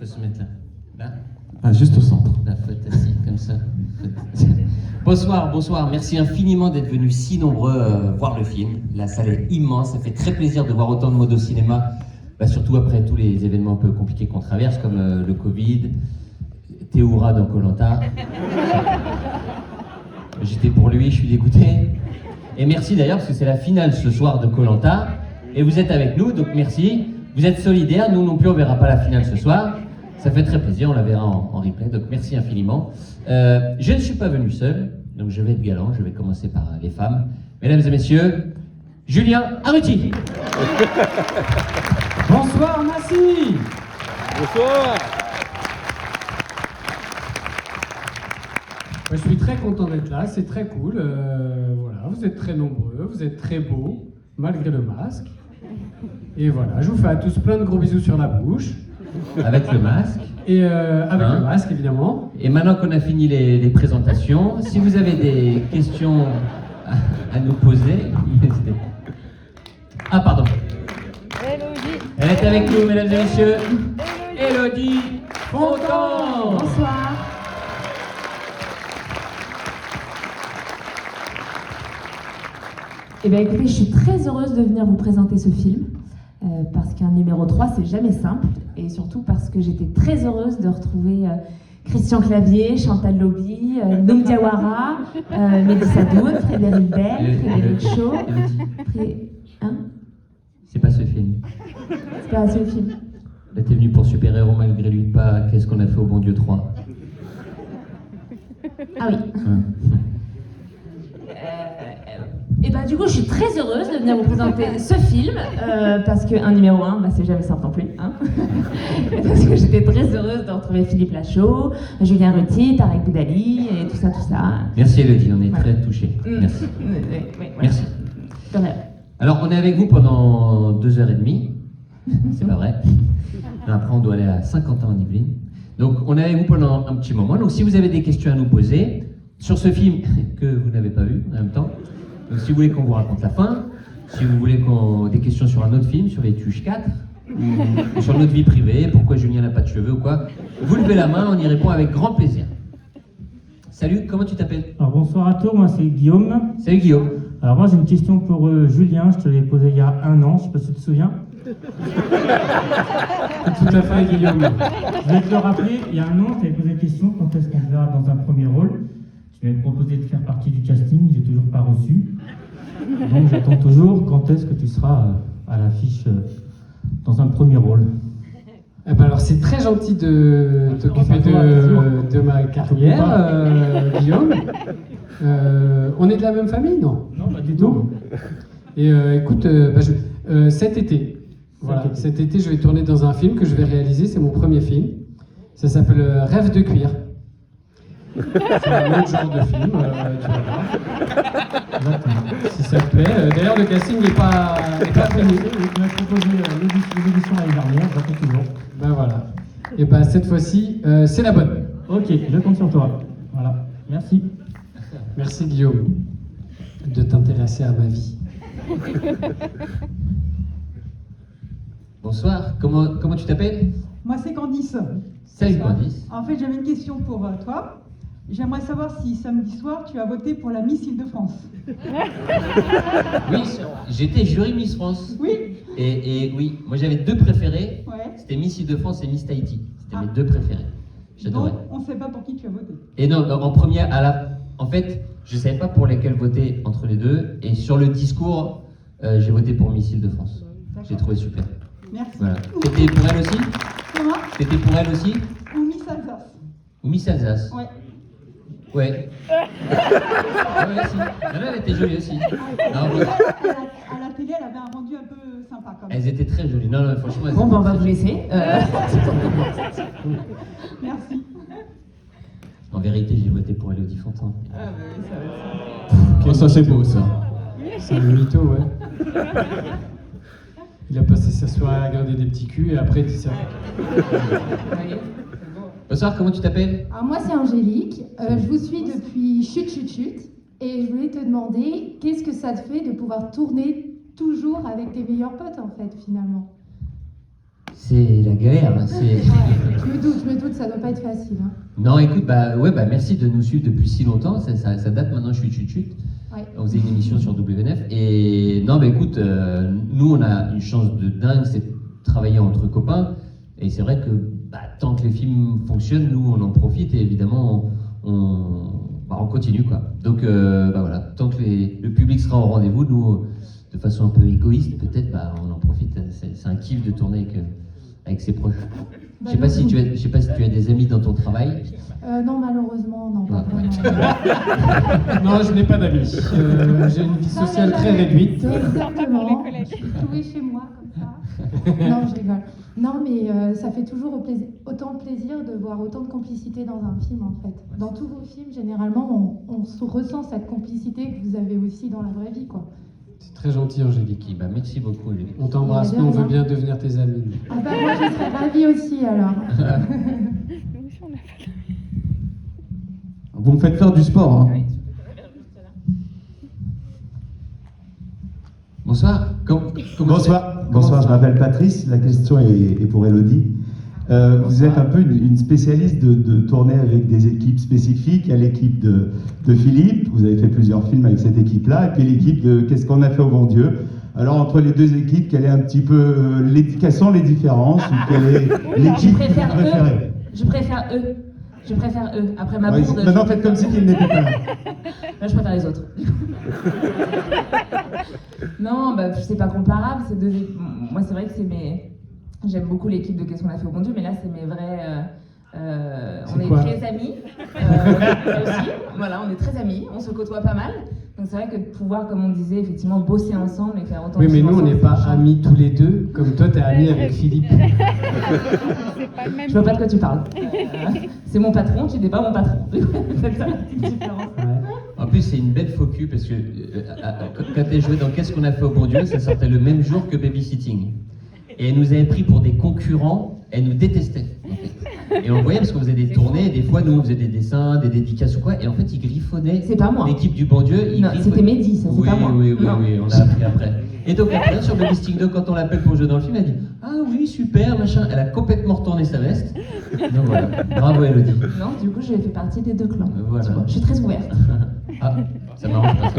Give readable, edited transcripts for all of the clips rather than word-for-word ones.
Faut se mettre là. Là. Ah, juste au centre. Là, faut être assis comme ça. Bonsoir, bonsoir. Merci infiniment d'être venus si nombreux voir le film. La salle est immense. Ça fait très plaisir de voir autant de monde au cinéma. Surtout après tous les événements un peu compliqués qu'on traverse, comme le Covid, Théoura dans Koh-Lanta. J'étais pour lui, je suis dégoûté. Et merci d'ailleurs, parce que c'est la finale ce soir de Koh-Lanta. Et vous êtes avec nous, donc merci. Vous êtes solidaires, nous non plus on verra pas la finale ce soir. Ça fait très plaisir, on la verra en replay, donc merci infiniment. Je ne suis pas venu seul, donc je vais être galant, je vais commencer par les femmes. Mesdames et messieurs, Julien Arruti. Bonsoir Massy. Bonsoir. Je suis très content d'être là, c'est très cool. Voilà, vous êtes très nombreux, vous êtes très beaux, malgré le masque. Et voilà, je vous fais à tous plein de gros bisous sur la bouche. Avec le masque. Et avec le masque, évidemment. Et maintenant qu'on a fini les présentations, si vous avez des questions à nous poser, n'hésitez pas. Ah, pardon. Élodie. Elle est avec nous, mesdames et messieurs. Élodie Fontan. Bonsoir. Eh bien écoutez, je suis très heureuse de venir vous présenter ce film, parce qu'un numéro 3, c'est jamais simple, et surtout parce que j'étais très heureuse de retrouver Christian Clavier, Chantal Lobby, Noum Diawara, Mehdi Sadoun, Frédéric Bell, Frédéric Shaw. Hein? C'est pas ce film. C'est pas ce film. Là, t'es venu pour Super Héros malgré lui, pas Qu'est-ce qu'on a fait au bon Dieu 3. Ah oui. Et bah du coup, je suis très heureuse de venir vous présenter ce film, parce qu'un numéro 1, bah, c'est jamais simple non plus. Hein. Parce que j'étais très heureuse de retrouver Philippe Lachaud, Julien Ruti, Tarek Boudali, et tout ça, tout ça. Merci Élodie, on est très touchés. Merci. Merci. Alors, on est avec vous pendant 2h30. C'est pas vrai. Après, on doit aller à Saint-Quentin en Yvelines. Donc, on est avec vous pendant un petit moment. Donc, si vous avez des questions à nous poser sur ce film que vous n'avez pas vu en même temps, donc si vous voulez qu'on vous raconte la fin, si vous voulez des questions sur un autre film, sur les Tuches 4, sur notre vie privée, pourquoi Julien n'a pas de cheveux ou quoi, vous levez la main, on y répond avec grand plaisir. Salut, comment tu t'appelles? Alors bonsoir à tous, moi c'est Guillaume. Salut Guillaume. Alors moi j'ai une question pour Julien, je te l'ai posée il y a 1 an, je sais pas si tu te souviens. Tout à fait, Guillaume. Je vais te le rappeler, il y a 1 an, tu avais posé la question quand est-ce qu'on te verra dans un premier rôle. Tu m'avais proposé de faire partie du casting, j'ai toujours pas reçu. Donc j'attends toujours quand est-ce que tu seras à l'affiche dans un premier rôle. Eh ben alors c'est très gentil de t'occuper de ma carrière, Guillaume. On est de la même famille, non? Non, pas du tout. Et écoute, cet été, voilà, cet été je vais tourner dans un film que je vais réaliser, c'est mon premier film. Ça s'appelle Rêve de cuir. C'est un autre genre de film, tu vas voir. Si ça te plaît. D'ailleurs, le casting n'est pas fini. Tu m'as proposé l'édition l'année dernière, j'attends toujours. Ben voilà. Et ben cette fois-ci, c'est la bonne. Ok, je compte sur toi. Voilà, merci. Merci Guillaume de t'intéresser à ma vie. Bonsoir, comment tu t'appelles? Moi, c'est Candice. Salut Candice. En fait, j'avais une question pour toi. J'aimerais savoir si samedi soir, tu as voté pour la Miss Île-de-France. Oui, j'étais jury Miss France. Oui. Et oui, moi j'avais 2 préférés. Ouais. C'était Miss Île-de-France et Miss Tahiti. C'était mes 2 préférés. J'adorais. Donc, on ne sait pas pour qui tu as voté. Et non, en première, en fait, je ne savais pas pour lesquels voter entre les deux. Et sur le discours, j'ai voté pour Miss Île-de-France. J'ai trouvé super. Merci. Voilà. T'étais pour elle aussi? Comment? T'étais pour elle aussi? Ou Miss Alsace. Ou Miss Alsace? Ouais. Ouais. Ouais, si. Non, elle était jolie aussi. Non, ouais. À la télé, elle avait un rendu un peu sympa quand même. Elles étaient très jolies. Non, franchement, elles Bon, étaient ben on va très vous laisser. Merci. En vérité, j'ai voté pour Élodie Fontan. Ça c'est beau ça. C'est un mytho, ouais. Il a passé sa soirée à regarder des petits culs et après il dit ça. Bonsoir, comment tu t'appelles? Alors moi c'est Angélique, je vous suis depuis Chut Chut Chut et je voulais te demander qu'est-ce que ça te fait de pouvoir tourner toujours avec tes meilleurs potes en fait finalement. c'est la galère. Je me doute, ça doit pas être facile. Hein. Non, écoute, merci de nous suivre depuis si longtemps. Ça date maintenant, chut. Ouais. On faisait une émission sur WNF. Et non, écoute, nous, on a une chance de dingue, c'est de travailler entre copains. Et c'est vrai que tant que les films fonctionnent, nous, on en profite. Et évidemment, on continue, quoi. Donc, voilà, tant que le public sera au rendez-vous, nous, de façon un peu égoïste, peut-être, on en profite. C'est un kiff de tourner avec ses proches. Je sais pas si tu as des amis dans ton travail. Non, malheureusement, non, pas vraiment. Non, je n'ai pas d'amis. J'ai une vie sociale très réduite. Exactement. Je suis clouée chez moi, comme ça. Non, je rigole. Non, mais ça fait toujours autant de plaisir de voir autant de complicité dans un film, en fait. Dans tous vos films, généralement, on ressent cette complicité que vous avez aussi dans la vraie vie, quoi. C'est très gentil, Angélique. Merci beaucoup, Angélique. On t'embrasse, nous, on veut bien devenir tes amis. Ah moi, je serais ravie aussi, alors. Vous me faites faire du sport. Hein. Bonsoir. Bonsoir, je m'appelle Patrice. La question est pour Elodie. Vous êtes un peu une spécialiste de tourner avec des équipes spécifiques. Il y a l'équipe de Philippe, vous avez fait plusieurs films avec cette équipe-là, et puis l'équipe de Qu'est-ce qu'on a fait au bon Dieu. Alors entre les deux équipes, quelle est un petit peu quelles sont les différences ou quelle est l'équipe préférée? Je préfère eux. Après ma bourde. Maintenant, faites comme si ils n'étaient pas là. Là, je préfère les autres. Non, c'est pas comparable. Moi, c'est vrai que j'aime beaucoup l'équipe de Qu'est-ce qu'on a fait au bon Dieu, mais là, c'est mes vrais. On est très amis. Aussi. Voilà, on est très amis. On se côtoie pas mal. Donc c'est vrai que de pouvoir, comme on disait, effectivement, bosser ensemble et faire autant de Oui, mais nous, on n'est pas ensemble, amis tous les deux, comme toi, t'es ami avec Philippe. Je vois pas de quoi tu parles. C'est mon patron, tu n'es pas mon patron. C'est ça la petite différence. En plus, c'est une belle focus parce que quand elle jouait dans Qu'est-ce qu'on a fait au bon Dieu, ça sortait le même jour que Babysitting. Et elle nous avait pris pour des concurrents, elle nous détestait. En fait. Et on le voyait parce qu'on faisait des tournées, et des fois, nous, on faisait des dessins, des dédicaces ou quoi, et en fait, ils griffonnaient. C'est pas moi. L'équipe du bon Dieu. Non, c'était Mehdi, ça, c'est pas moi. Oui, on l'a appris après. Et donc après, sur Babysitting 2, quand on l'appelle pour jouer dans le film, elle dit « Ah oui, super, machin ». Elle a complètement retourné sa veste. Donc voilà, bravo Elodie. Non, du coup, j'ai fait partie des deux clans. Voilà. Tu vois, je suis très ouverte. Ah, ça m'arrange pas.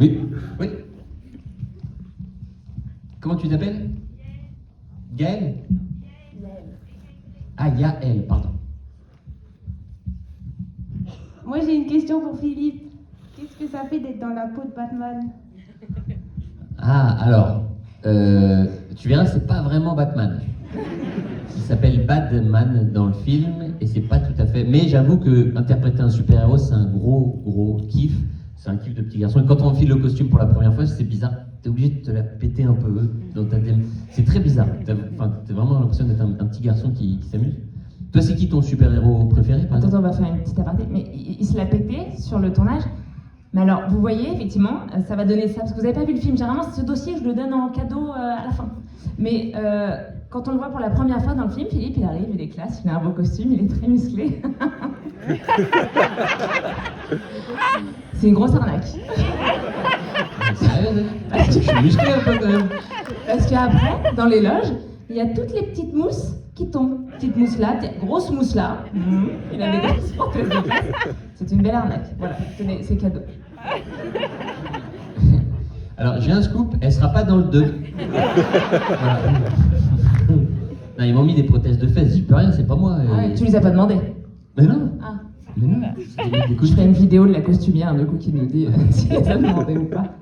Oui. Comment tu t'appelles? Gaël. Ah, Yael, pardon. Moi j'ai une question pour Philippe. Qu'est-ce que ça fait d'être dans la peau de Batman? Ah, alors, tu verras, c'est pas vraiment Batman. Il s'appelle Batman dans le film et c'est pas tout à fait. Mais j'avoue que interpréter un super-héros, c'est un gros kiff. C'est un kiff de petit garçon. Et quand on file le costume pour la première fois, c'est bizarre. T'es obligé de te la péter un peu dans ta tête. C'est très bizarre. T'as vraiment l'impression d'être un petit garçon qui s'amuse. Toi, c'est qui ton super-héros préféré, par exemple? Attends, on va faire une petite aparté. Mais il se l'a pété sur le tournage. Mais alors, vous voyez, effectivement, ça va donner ça. Parce que vous n'avez pas vu le film. Généralement, ce dossier, je le donne en cadeau à la fin. Mais quand on le voit pour la première fois dans le film, Philippe, il arrive, il est classe, il a un beau costume, il est très musclé. C'est une grosse arnaque. Sérieux, je suis musclé un peu quand même. Parce qu'après, dans les loges, il y a toutes les petites mousses qui tombent. Petite mousse là, grosse mousse là. Il a des grosses prothèses de glace. C'est une belle arnaque. Voilà, tenez, c'est cadeau. Alors, j'ai un scoop, elle sera pas dans le 2. Voilà. Non, ils m'ont mis des prothèses de fesses, j'y peux rien, c'est pas moi. Tu les as pas demandé? Mais non. Ah. Mais non. Je ferai une vidéo de la costumière, du coup, qui nous dit si elle les a demandé ou pas.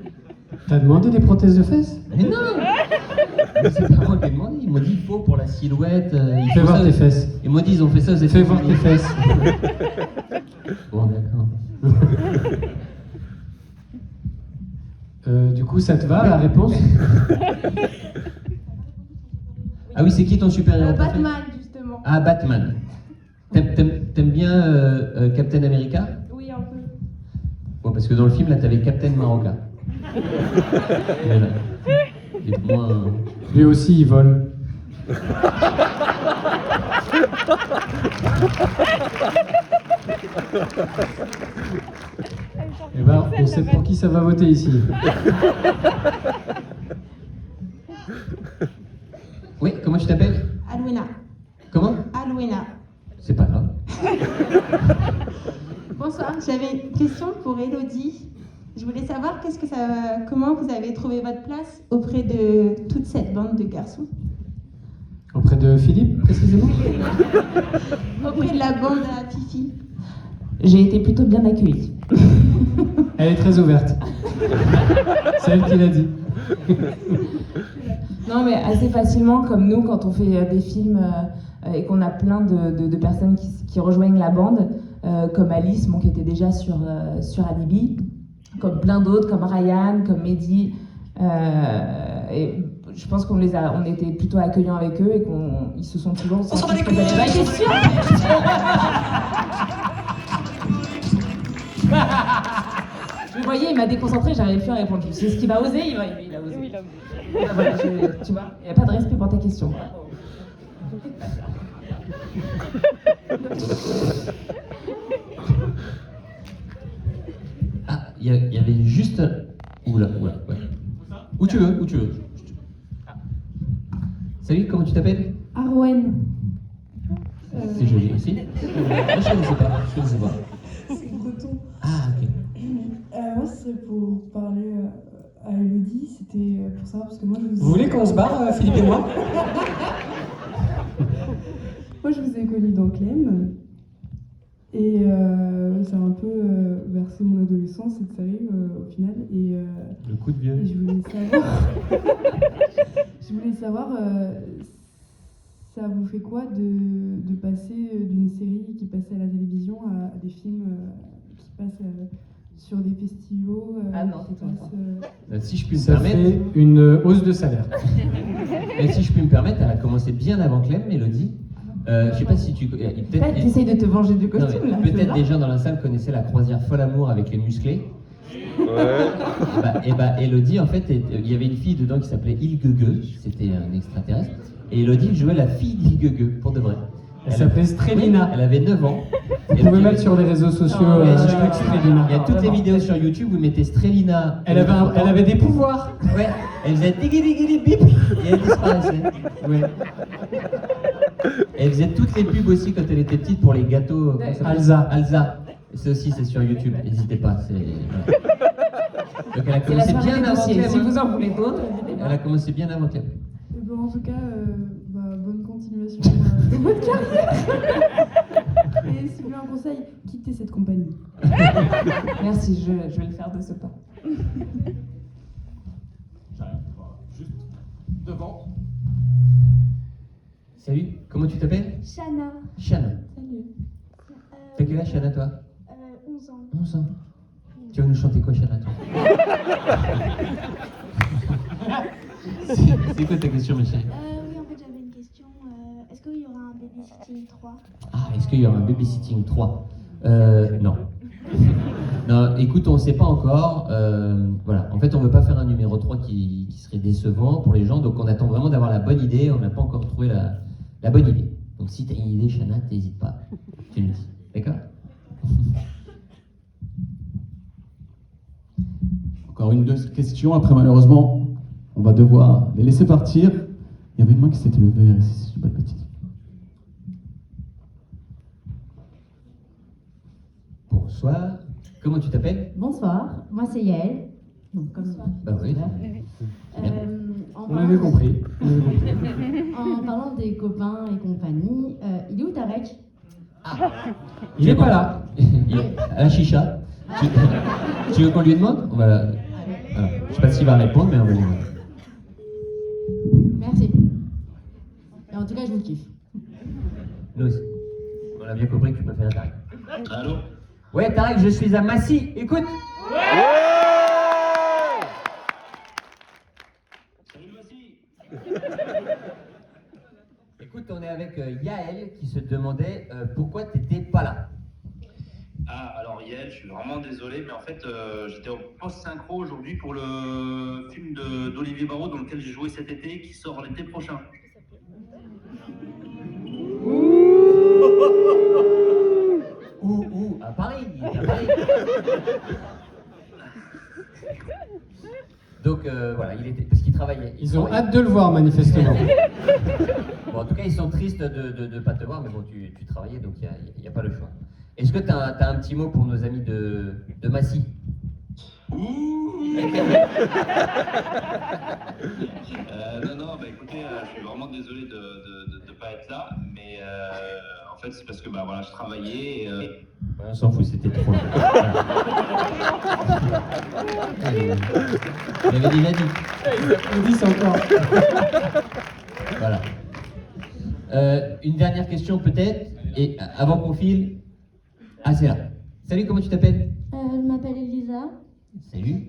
T'as demandé des prothèses de fesses? Mais non. Mais c'est pas moi qui ai demandé, ils m'ont dit il faut pour la silhouette. Fais voir tes fesses. Ils m'ont dit ils ont fait ça aux Fais voir tes fesses. Bon, d'accord. Du coup, ça te va, la réponse? Ah oui, c'est qui ton super-héros préféré? Batman, justement. Ah, Batman. T'aimes bien Captain America? Oui, un peu. Bon, parce que dans le film, là, t'avais Captain Maroca. Voilà. Il est moins... Lui aussi, il vole. Eh ben, On sait pour qui ça va voter ici. Oui, comment tu t'appelles? Alwena. Comment? Alwena. C'est pas grave. Bonsoir, j'avais une question pour Elodie. Je voulais savoir comment vous avez trouvé votre place auprès de toute cette bande de garçons. Auprès de Philippe, précisément. Auprès de la bande à Fifi. J'ai été plutôt bien accueillie. Elle est très ouverte. C'est elle qui l'a dit. Non, mais assez facilement, comme nous, quand on fait des films et qu'on a plein de personnes qui rejoignent la bande, comme Alice, qui était déjà sur Alibi, comme plein d'autres, comme Ryan, comme Mehdi. Et je pense on était plutôt accueillants avec eux et qu'ils se sont toujours sentis très à l'aise. C'est sûr. Vous voyez, il m'a déconcentré, j'arrivais plus à répondre. C'est ce qu'il va oser, il a osé. Oui, voilà, tu vois, il n'y a pas de respect pour ta question. Ah, il y avait juste... Oula, ouais. Où tu veux. Salut, comment tu t'appelles? Arwen. C'est joli aussi. Moi, je connaissais pas. C'est breton. Ah, ok. Moi, c'est pour parler à Elodie, c'était pour savoir, parce que moi, Vous voulez qu'on se barre, Philippe et moi? Moi, je vous ai connu dans Clem. Et ça a un peu versé mon adolescence, cette série, au final. Et Le coup de vieux. je voulais savoir, ça vous fait quoi de passer d'une série qui passait à la télévision à des films qui passent sur des festivals Ah non, qui passent, Si je puis me Ça permettre... fait une hausse de salaire. Et si je puis me permettre, elle a commencé bien avant Clem, Mélodie. Je sais pas si tu... Peut-être que t'essayes de te venger du Non, costume, mais là. peut-être des gens dans la salle connaissaient la croisière Folle Amour avec les musclés. Ouais. Et bah, Elodie, en fait, il y avait une fille dedans qui s'appelait Ilgege, c'était un extraterrestre. Et Elodie jouait la fille d'Ilgege, pour de vrai. Elle s'appelait Strelina. Oui, elle avait 9 ans. Vous pouvez mettre sur les réseaux sociaux hashtag Strelina. Il y a toutes les vidéos sur YouTube, vous mettez Strelina. Elle avait des pouvoirs. Ouais, elle faisait digui digui bip et elle disparaissait. Ouais. Elle faisait toutes les pubs aussi quand elle était petite pour les gâteaux. comment ça s'appelle Alza. C'est sur YouTube, n'hésitez pas. Voilà. Donc elle a C'est la commencé soirée bien avant négociée. Clem. Si vous en voulez d'autres, n'hésitez Elle pas. a commencé bien avant Clem. Bon, en tout cas, bonne continuation de votre carrière. Et si vous voulez un conseil, quittez cette compagnie. Merci, je vais le faire de ce pas. Juste devant. Salut, comment tu t'appelles? Shana. Shana. Salut. T'as quel âge, Shana, toi? 11 ans. 11 ans. Tu vas nous chanter quoi, Shana, toi? C'est quoi ta question, ma chérie? Oui, en fait, j'avais une question. Est-ce qu'il y aura un Babysitting 3? Ah, est-ce qu'il y aura un Babysitting 3? Non. Non, écoute, on ne sait pas encore. Voilà. En fait, on ne veut pas faire un numéro 3 qui serait décevant pour les gens, donc on attend vraiment d'avoir la bonne idée. On n'a pas encore trouvé la bonne idée. Donc si tu as une idée, Shana, n'hésite pas. Tu me dis. D'accord? Encore une deuxième question, après malheureusement, on va devoir les laisser partir. Il y avait une main qui s'était levée, si je dis pas de bêtises. Bonsoir. Comment tu t'appelles? Bonsoir, moi c'est Yael. Donc, comme Bah oui. On avait compris. En parlant des copains et compagnie, il est où Tarek? Il est pas là. Il est à la chicha. Tu veux qu'on lui demande? Voilà. Voilà. Je sais pas s'il va répondre, mais on va lui demander. Merci. Et en tout cas, je vous kiffe. Nous aussi. On a bien compris que tu préfères Tarek. Allô? Ouais, Tarek, je suis à Massy. Écoute. Salut Massy. Écoute, on est avec Yael qui se demandait pourquoi t'étais pas là. Ah, alors Yael, je suis vraiment désolé, mais en fait, j'étais en post-synchro aujourd'hui pour le film d'Olivier Barraud dans lequel j'ai joué cet été, qui sort l'été prochain. Où? À Paris. Il est à Paris. Donc voilà, parce qu'ils travaillaient. Ils ont hâte de le voir, manifestement. Bon, en tout cas, ils sont tristes de ne pas te voir, mais bon, tu travaillais, donc il n'y a pas le choix. Est-ce que tu as un petit mot pour nos amis de Massy? Non, bah écoutez, je suis vraiment désolé de ne pas être là, mais en fait, c'est parce que voilà, je travaillais. Et, on s'en fout, c'était trop. J'avais déjà dit. On dit ça encore. Voilà. Une dernière question peut-être, et avant qu'on file. Ah, c'est là. Salut, comment tu t'appelles? Je m'appelle Elisa. Salut.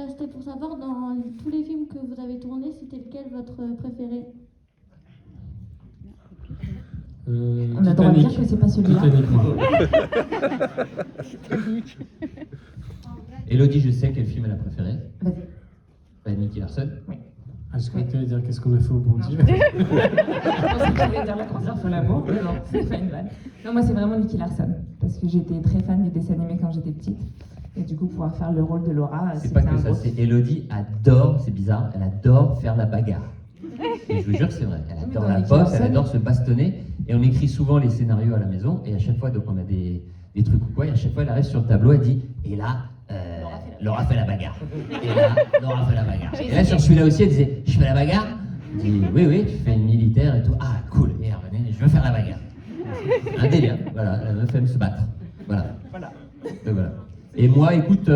C'était pour savoir, dans tous les films que vous avez tournés, c'était lequel votre préféré? On a le droit de dire que c'est pas celui-là. Titanic. Élodie, je sais quel film elle a préféré. Vas-y. Nicky Larson. Oui. Ah, je croyais que tu allais dire qu'est-ce qu'on a fait au bon Dieu. Je pensais que tu allais dire le concert sur l'amour, mais non, c'est pas une vanne. Non, moi c'est vraiment Nicky Larson, parce que j'étais très fan du dessin animé quand j'étais petite. Et du coup, pouvoir faire le rôle de Laura, C'est pas que ça, c'est Élodie adore, c'est bizarre, elle adore faire la bagarre. Et je vous jure que c'est vrai, elle adore la boxe, elle adore se bastonner. Et on écrit souvent les scénarios à la maison, et à chaque fois, donc on a des trucs ou quoi, et à chaque fois, elle arrive sur le tableau, elle dit, et là, Laura fait la bagarre. Et là, Laura fait la bagarre. Et là, sur celui-là aussi, elle disait, je fais la bagarre? Je dis, oui, tu fais une militaire et tout. Ah, cool, et revenez, je veux faire la bagarre. Un délire, voilà, la meuf aime se battre. Voilà. Donc, voilà. Et moi, écoute,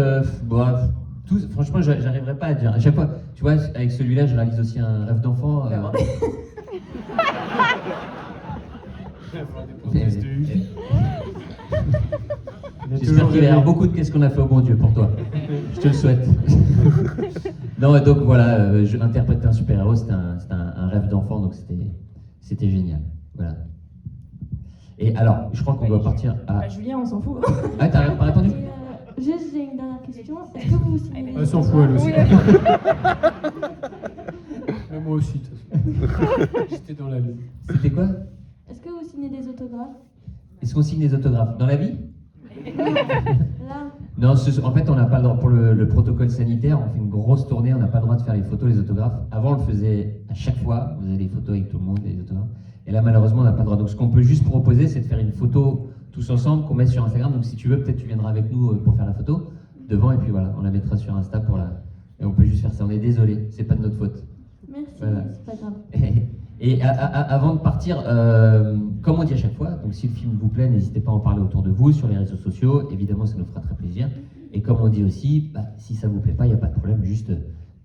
franchement, j'arriverai pas à dire. À chaque fois, tu vois, avec celui-là, je réalise aussi un rêve d'enfant. J'espère qu'il va y avoir beaucoup de qu'est-ce qu'on a fait au bon Dieu pour toi. Je te le souhaite. Non, donc voilà, interpréter un super-héros, c'était un rêve d'enfant, donc c'était génial. Voilà. Et alors, je crois qu'on doit partir à... Julien, on s'en fout. Ah, t'as pas répondu? Juste, j'ai une dernière question. Est-ce que vous signez des Elle s'en fout, elle aussi. Mais moi aussi, de toute façon. J'étais dans la vie. C'était quoi? Est-ce que vous signez des autographes? Est-ce qu'on signe des autographes? Dans la vie? Là. Non, en fait, on n'a pas le droit, pour le protocole sanitaire, on fait une grosse tournée, on n'a pas le droit de faire les photos, les autographes. Avant, on le faisait à chaque fois, vous avez des photos avec tout le monde, les autographes. Et là, malheureusement, on n'a pas le droit. Donc, ce qu'on peut juste proposer, c'est de faire une photo tous ensemble qu'on met sur Instagram. Donc, si tu veux, peut-être tu viendras avec nous pour faire la photo devant, et puis voilà, on la mettra sur Insta pour la... Et on peut juste faire ça. On est désolé, c'est pas de notre faute. Merci, Voilà. c'est pas grave. Et avant de partir, comme on dit à chaque fois, donc si le film vous plaît, n'hésitez pas à en parler autour de vous, sur les réseaux sociaux, évidemment ça nous fera très plaisir. Et comme on dit aussi, si ça vous plaît pas, il n'y a pas de problème, juste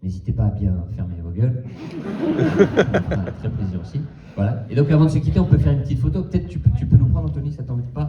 n'hésitez pas à bien fermer vos gueules. Ça nous fera très plaisir aussi. Voilà. Et donc avant de se quitter, on peut faire une petite photo. Peut-être tu peux nous prendre, Anthony, ça t'embête pas?